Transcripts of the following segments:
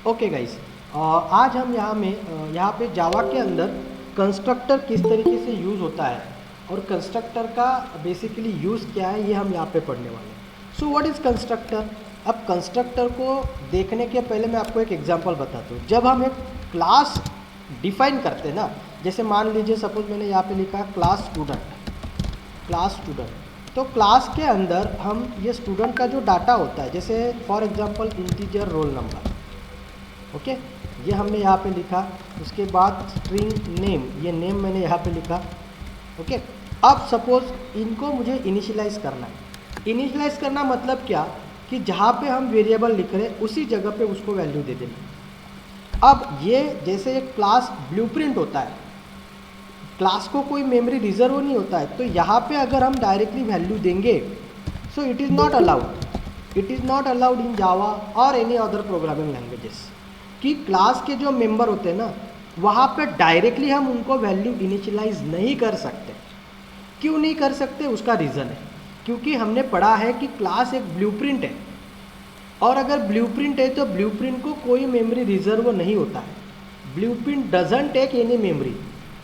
Okay guys, आज हम यहाँ पे जावा के अंदर कंस्ट्रक्टर किस तरीके से यूज़ होता है और कंस्ट्रक्टर का बेसिकली यूज़ क्या है ये हम यहाँ पे पढ़ने वाले हैं। So what is constructor. अब कंस्ट्रक्टर को देखने के पहले मैं आपको एक एग्जांपल बताता हूँ। जब हम एक क्लास डिफाइन करते हैं ना, जैसे मान लीजिए सपोज मैंने यहाँ पे लिखा क्लास स्टूडेंट, तो क्लास के अंदर हम ये स्टूडेंट का जो डाटा होता है, जैसे for example integer roll number, okay, ये हमने यहाँ पे लिखा। उसके बाद स्ट्रिंग नेम, ये नेम मैंने यहाँ पे लिखा। ओके, अब सपोज इनको मुझे इनिशियलाइज करना है। इनिशियलाइज करना मतलब क्या कि जहाँ पे हम वेरिएबल लिख रहे हैं उसी जगह पे उसको वैल्यू दे देना। अब ये जैसे एक क्लास ब्लूप्रिंट होता है, क्लास को कोई मेमोरी रिजर्व नहीं होता है, तो यहाँ पे अगर हम डायरेक्टली वैल्यू देंगे so it is not allowed in Java और एनी अदर प्रोग्रामिंग लैंग्वेजेस कि क्लास के जो मेंबर होते हैं ना वहाँ पे डायरेक्टली हम उनको वैल्यू इनिशियलाइज नहीं कर सकते। क्यों नहीं कर सकते, उसका रीज़न है क्योंकि हमने पढ़ा है कि क्लास एक ब्लूप्रिंट है, और अगर ब्लूप्रिंट है तो ब्लूप्रिंट को कोई मेमोरी रिजर्व नहीं होता है। Blueprint doesn't take any memory,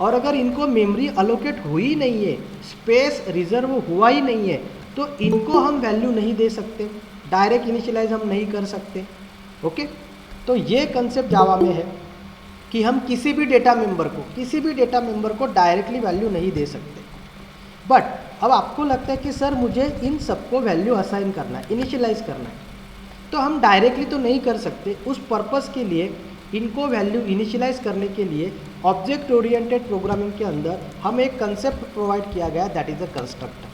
और अगर इनको मेमोरी अलोकेट हुई नहीं है, स्पेस रिजर्व हुआ ही नहीं है, तो इनको हम वैल्यू नहीं दे सकते, डायरेक्ट इनिशियलाइज हम नहीं कर सकते। ओके, तो ये कंसेप्ट जावा में है कि हम किसी भी डेटा मेंबर को डायरेक्टली वैल्यू नहीं दे सकते। बट अब आपको लगता है कि सर मुझे इन सबको वैल्यू असाइन करना है, इनिशियलाइज करना है, तो हम डायरेक्टली तो नहीं कर सकते। उस पर्पस के लिए इनको वैल्यू इनिशियलाइज करने के लिए ऑब्जेक्ट ओरिएंटेड प्रोग्रामिंग के अंदर हमें एक कंसेप्ट प्रोवाइड किया गया, दैट इज़ अ कंस्ट्रक्टर।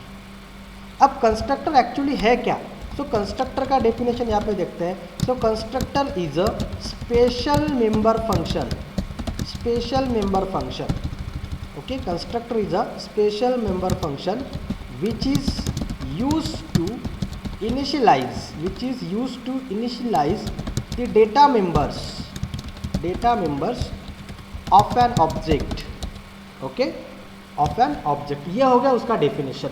अब कंस्ट्रक्टर एक्चुअली है क्या? सो कंस्ट्रक्टर का डेफिनेशन यहाँ पे देखते हैं। So constructor is a special member function. Okay, constructor is a special member function which is use to initialise the data members of an object. Okay, of an object, ये हो गया उसका definition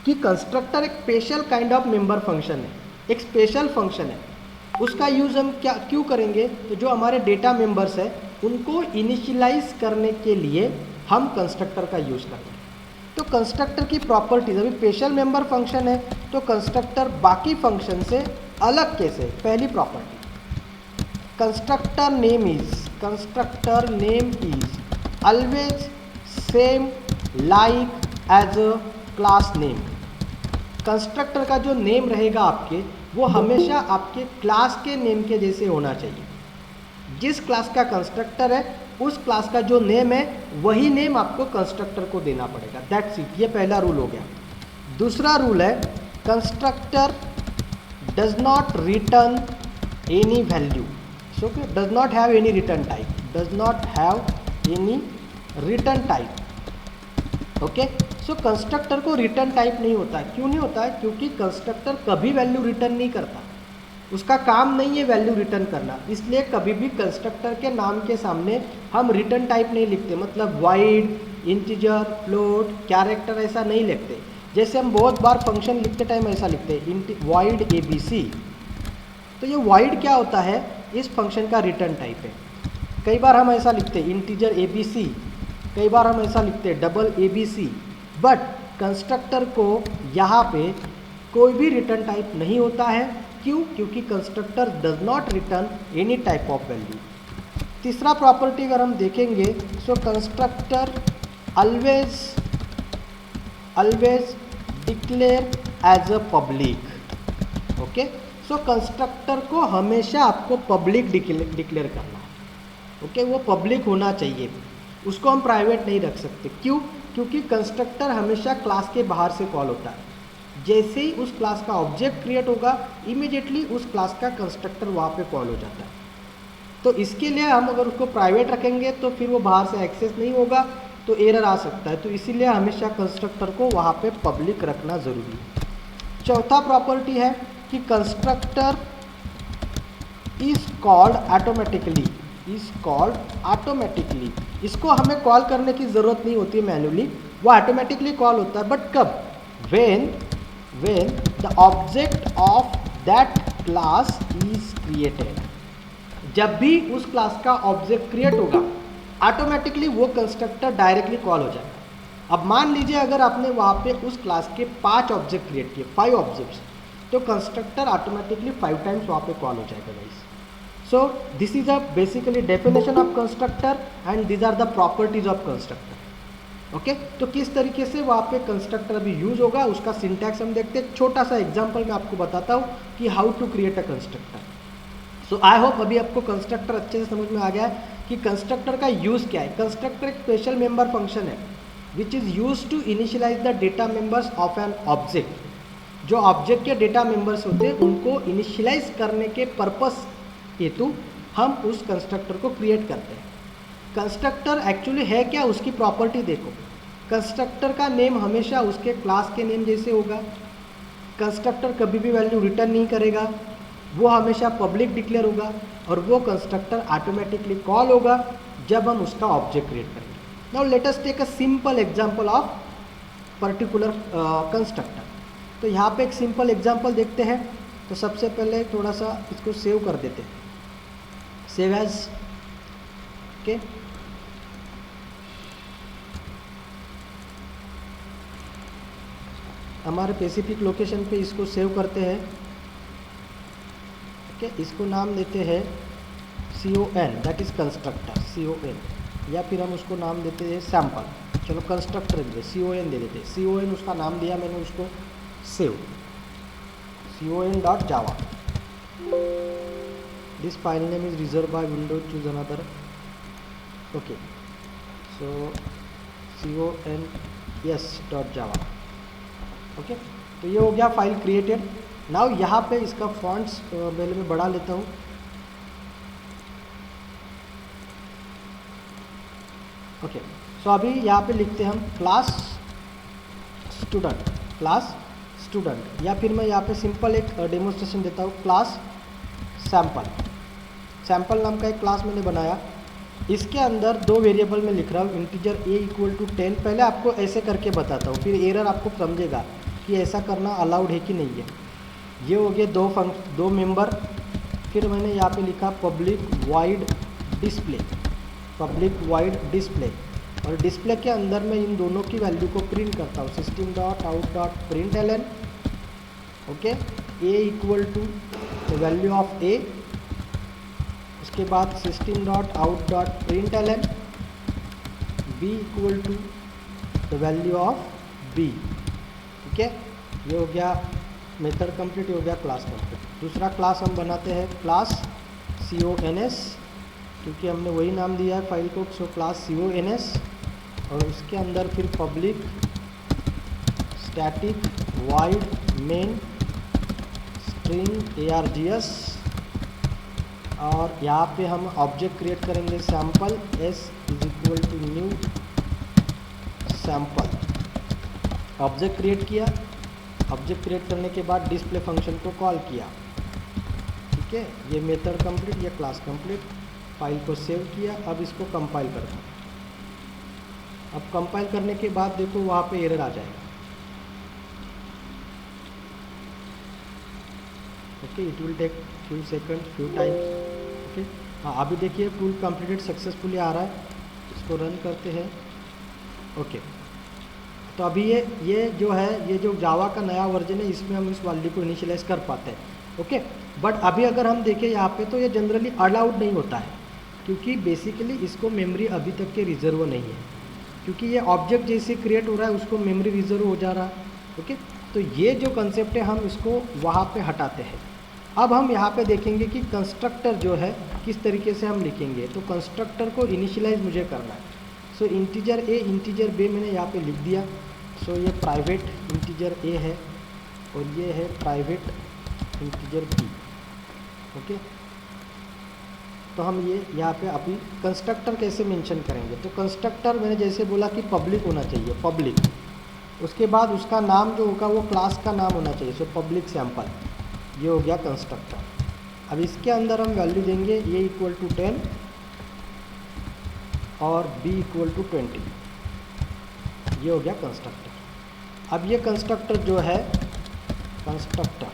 कि constructor एक स्पेशल kind of member function है, एक special function है। उसका यूज़ हम क्यों करेंगे? तो जो हमारे डेटा मेंबर्स है उनको इनिशियलाइज करने के लिए हम कंस्ट्रक्टर का यूज़ करते हैं। तो कंस्ट्रक्टर की प्रॉपर्टीज, अभी स्पेशल मेंबर फंक्शन है तो कंस्ट्रक्टर बाकी फंक्शन से अलग कैसे? पहली property, constructor name is always same like as a class name. Constructor का जो नेम रहेगा आपके, वो हमेशा आपके क्लास के नेम के जैसे होना चाहिए। जिस क्लास का कंस्ट्रक्टर है उस क्लास का जो नेम है वही नेम आपको कंस्ट्रक्टर को देना पड़ेगा। दैट्स इट, ये पहला रूल हो गया। दूसरा रूल है constructor does not return any value. So does not have any return type. Okay, so constructor को रिटर्न टाइप नहीं होता है। क्यों नहीं होता है? क्योंकि कंस्ट्रक्टर कभी वैल्यू रिटर्न नहीं करता, उसका काम नहीं है वैल्यू रिटर्न करना। इसलिए कभी भी कंस्ट्रक्टर के नाम के सामने हम रिटर्न टाइप नहीं लिखते, मतलब वाइड, इंटीजर, फ्लोट, कैरेक्टर ऐसा नहीं लिखते। जैसे हम बहुत बार फंक्शन लिखते टाइम ऐसा लिखते हैं वाइड ABC, तो ये वाइड क्या होता है? इस फंक्शन का रिटर्न टाइप है। कई बार हम ऐसा लिखते हैं इंटीजर ABC, कई बार हम ऐसा लिखते हैं डबल ABC, बट कंस्ट्रक्टर को यहाँ पे कोई भी रिटर्न टाइप नहीं होता है। क्यों? क्योंकि constructor does not return any type of value. तीसरा प्रॉपर्टी अगर हम देखेंगे, so constructor always declare as a public. Okay, so constructor को हमेशा आपको पब्लिक डिक्लेयर करना है। ओके, वो पब्लिक होना चाहिए, उसको हम प्राइवेट नहीं रख सकते। क्यों? क्योंकि कंस्ट्रक्टर हमेशा क्लास के बाहर से कॉल होता है। जैसे ही उस क्लास का ऑब्जेक्ट क्रिएट होगा इमीडिएटली उस क्लास का कंस्ट्रक्टर वहाँ पे कॉल हो जाता है। तो इसके लिए हम अगर उसको प्राइवेट रखेंगे तो फिर वो बाहर से एक्सेस नहीं होगा, तो एरर आ सकता है। तो इसीलिए हमेशा कंस्ट्रक्टर को वहाँ पे पब्लिक रखना ज़रूरी है। चौथा प्रॉपर्टी है कि कंस्ट्रक्टर इज कॉल्ड ऑटोमेटिकली। इसको हमें कॉल करने की ज़रूरत नहीं होती है मैन्युअली, वो ऑटोमेटिकली कॉल होता है। बट कब? when the object of that class is created। जब भी उस क्लास का ऑब्जेक्ट क्रिएट होगा ऑटोमेटिकली वो कंस्ट्रक्टर डायरेक्टली कॉल हो जाएगा। अब मान लीजिए अगर आपने वहाँ पे उस क्लास के 5 ऑब्जेक्ट क्रिएट किए, 5 ऑब्जेक्ट्स, तो कंस्ट्रक्टर ऑटोमेटिकली 5 टाइम्स वहाँ पे कॉल हो जाएगा guys. So this is a basically definition of constructor and these are the properties of constructor. Okay, तो किस तरीके से वहाँ पे कंस्ट्रक्टर अभी यूज होगा उसका सिंटैक्स हम देखते हैं। छोटा सा एग्जांपल मैं आपको बताता हूँ कि how to create a constructor. So I hope अभी आपको कंस्ट्रक्टर अच्छे से समझ में आ गया है कि कंस्ट्रक्टर का यूज़ क्या है। कंस्ट्रक्टर एक स्पेशल मेंबर फंक्शन है which is use to initialise the data members of an object. जो ऑब्जेक्ट के डेटा मेंबर्स होते हैं उनको इनिशियलाइज करने के पर्पस हेतु हम उस कंस्ट्रक्टर को क्रिएट करते हैं। कंस्ट्रक्टर एक्चुअली है क्या, उसकी प्रॉपर्टी देखो। कंस्ट्रक्टर का नेम हमेशा उसके क्लास के नेम जैसे होगा। कंस्ट्रक्टर कभी भी वैल्यू रिटर्न नहीं करेगा, वो हमेशा पब्लिक डिक्लेयर होगा और वो कंस्ट्रक्टर ऑटोमेटिकली कॉल होगा जब हम उसका ऑब्जेक्ट क्रिएट करेंगे। Now let us take a simple example of particular constructor. तो यहाँ पे एक सिंपल एग्जांपल देखते हैं। तो सबसे पहले थोड़ा सा इसको सेव कर देते हैं, सेव एज। ओके, हमारे स्पेसिफिक लोकेशन पे इसको सेव करते हैं। ओके, इसको नाम देते हैं CON, that is constructor CON, या फिर हम उसको नाम देते हैं सैम्पल। चलो कंस्ट्रक्टर दे CON दे देते हैं। CON उसका नाम दिया मैंने, उसको save CON.java। This file name is reserve by Windows, choose another. Okay, so CON.java। Okay, तो ये हो गया फाइल क्रिएटेड। नाउ यहाँ पे इसका फॉन्ट्स पहले मैं बढ़ा लेता हूँ। ओके, सो अभी यहाँ पे लिखते हैं हम क्लास स्टूडेंट, या फिर मैं यहाँ पे सिंपल एक डेमोन्स्ट्रेशन देता हूँ, क्लास सैम्पल नाम का एक क्लास मैंने बनाया। इसके अंदर 2 वेरिएबल में लिख रहा हूँ, इंटीजर a इक्वल टू 10। पहले आपको ऐसे करके बताता हूँ, फिर एरर आपको समझेगा कि ऐसा करना अलाउड है कि नहीं है। ये हो गए 2 मेंबर। फिर मैंने यहाँ पे लिखा पब्लिक वाइड डिस्प्ले, और डिस्प्ले के अंदर मैं इन दोनों की वैल्यू को प्रिंट करता हूँ, system.out.println। Okay, a equal to the value of a, उसके बाद system.out.println b equal to the value of b। ठीक है, ये हो गया मेथड कंप्लीट, हो गया क्लास कंप्लीट। दूसरा क्लास हम बनाते हैं क्लास CONS, क्योंकि हमने वही नाम दिया है फाइल को, सो क्लास CONS, और उसके अंदर फिर public static void main string args, और यहाँ पे हम ऑब्जेक्ट क्रिएट करेंगे sample s is equal to new sample. Object create किया, ऑब्जेक्ट क्रिएट करने के बाद डिस्प्ले फंक्शन को कॉल किया। ठीक है, ये मेथड कंप्लीट, ये क्लास कंप्लीट। फाइल को सेव किया, अब इसको कंपाइल करता हूँ। अब कंपाइल करने के बाद देखो वहाँ पे एरर आ जाएगा। Okay, it will take few second, few times. Okay, हाँ अभी देखिए टूल कंप्लीटेड सक्सेसफुली आ रहा है। इसको रन करते हैं। ओके, तो अभी ये जो है, ये जो जावा का नया वर्जन है, इसमें हम इस वैल्यू को इनिशियलाइज कर पाते हैं। ओके, बट अभी अगर हम देखें यहाँ पे, तो ये जनरली अलाउड नहीं होता है, क्योंकि बेसिकली इसको मेमोरी अभी तक के रिजर्व नहीं है, क्योंकि ये ऑब्जेक्ट जैसे क्रिएट हो रहा है उसको मेमोरी रिजर्व हो जा रहा है। ओके, तो ये जो कंसेप्ट है हम इसको वहाँ पे हटाते हैं। अब हम यहाँ पे देखेंगे कि कंस्ट्रक्टर जो है किस तरीके से हम लिखेंगे। तो कंस्ट्रक्टर को इनिशियलाइज मुझे करना है। सो इंटीजर a इंटीजर b मैंने यहाँ पे लिख दिया। सो ये प्राइवेट इंटीजर a है और ये है प्राइवेट इंटीजर b। ओके, तो हम ये यहाँ पे अभी कंस्ट्रक्टर कैसे मेंशन करेंगे। तो कंस्ट्रक्टर मैंने जैसे बोला कि पब्लिक होना चाहिए, पब्लिक। उसके बाद उसका नाम जो होगा वो क्लास का नाम होना चाहिए। सो पब्लिक सैम्पल, ये हो गया कंस्ट्रक्टर। अब इसके अंदर हम वैल्यू देंगे a इक्वल टू 10 और b इक्वल टू 20। ये हो गया कंस्ट्रक्टर। अब ये कंस्ट्रक्टर जो है कंस्ट्रक्टर,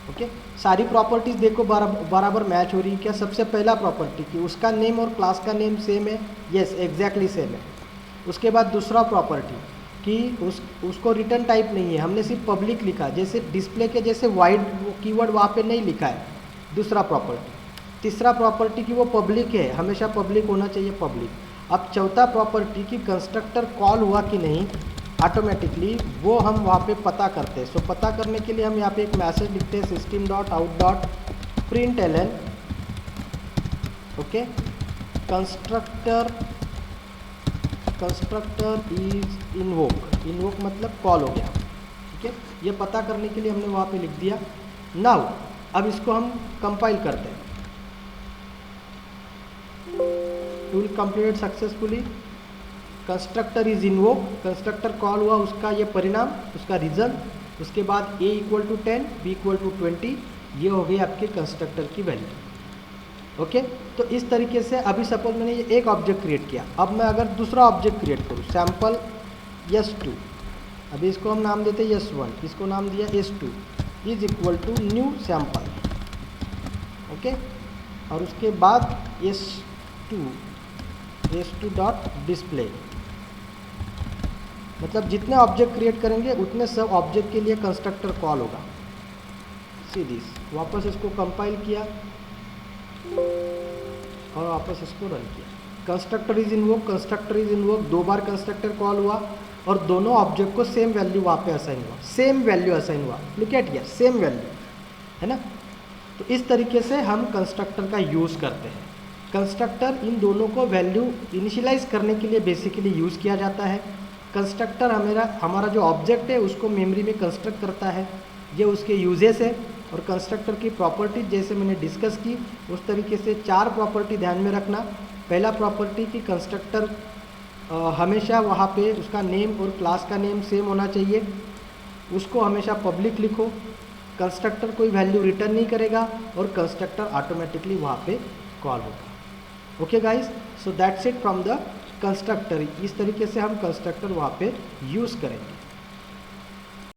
ओके सारी प्रॉपर्टीज़ देखो बराबर मैच हो रही है क्या? सबसे पहला प्रॉपर्टी कि उसका नेम और क्लास का नेम सेम है, यस एग्जैक्टली सेम है। उसके बाद दूसरा प्रॉपर्टी कि उसको रिटर्न टाइप नहीं है, हमने सिर्फ पब्लिक लिखा, जैसे डिस्प्ले के जैसे वाइड कीवर्ड वहाँ पे नहीं लिखा है, दूसरा प्रॉपर्टी। तीसरा प्रॉपर्टी कि वो पब्लिक है, हमेशा पब्लिक होना चाहिए, पब्लिक। अब चौथा प्रॉपर्टी कि कंस्ट्रक्टर कॉल हुआ कि नहीं ऑटोमेटिकली, वो हम वहाँ पे पता करते हैं। सो पता करने के लिए हम यहाँ पे एक मैसेज लिखते हैं system.out.println, okay constructor is invoke मतलब कॉल हो गया, ठीक है। ये पता करने के लिए हमने वहाँ पे लिख दिया। नाउ अब इसको हम कंपाइल करते हैं। Tool completed successfully, constructor is invoke, constructor call हुआ, उसका ये परिणाम, उसका रीजन, उसके बाद a = 10 b = 20, ये हो गई आपके कंस्ट्रक्टर की वैल्यू। ओके तो इस तरीके से अभी सपोज मैंने ये एक ऑब्जेक्ट क्रिएट किया, अब मैं अगर दूसरा ऑब्जेक्ट क्रिएट करूँ सैम्पल s2, अभी इसको हम नाम देते हैं s1, इसको नाम दिया s2 is equal to new sample, okay. और उसके बाद s2 डॉट डिस्प्ले, मतलब जितने ऑब्जेक्ट क्रिएट करेंगे उतने सब ऑब्जेक्ट के लिए कंस्ट्रक्टर कॉल होगा। सी दिस, वापस इसको कंपाइल किया और वापस इसको रन किया। Constructor is invoke, 2 bar constructor call हुआ और दोनों ऑब्जेक्ट को सेम वैल्यू वहाँ पे असाइन हुआ, look at here, same value है ना। तो इस तरीके से हम कंस्ट्रक्टर का यूज़ करते हैं। कंस्ट्रक्टर इन दोनों को वैल्यू इनिशियलाइज करने के लिए बेसिकली यूज़ किया जाता है। कंस्ट्रक्टर हमारा जो ऑब्जेक्ट है उसको मेमोरी में कंस्ट्रक्ट करता है, ये उसके यूजेस है। और कंस्ट्रक्टर की प्रॉपर्टी जैसे मैंने डिस्कस की उस तरीके से 4 प्रॉपर्टी ध्यान में रखना। पहला प्रॉपर्टी कि कंस्ट्रक्टर हमेशा वहाँ पे उसका नेम और क्लास का नेम सेम होना चाहिए, उसको हमेशा पब्लिक लिखो, कंस्ट्रक्टर कोई वैल्यू रिटर्न नहीं करेगा और कंस्ट्रक्टर ऑटोमेटिकली वहाँ पे कॉल होगा। Okay guys, so that's it from the constructor. इस तरीके से हम कंस्ट्रक्टर वहाँ पे यूज़ करेंगे।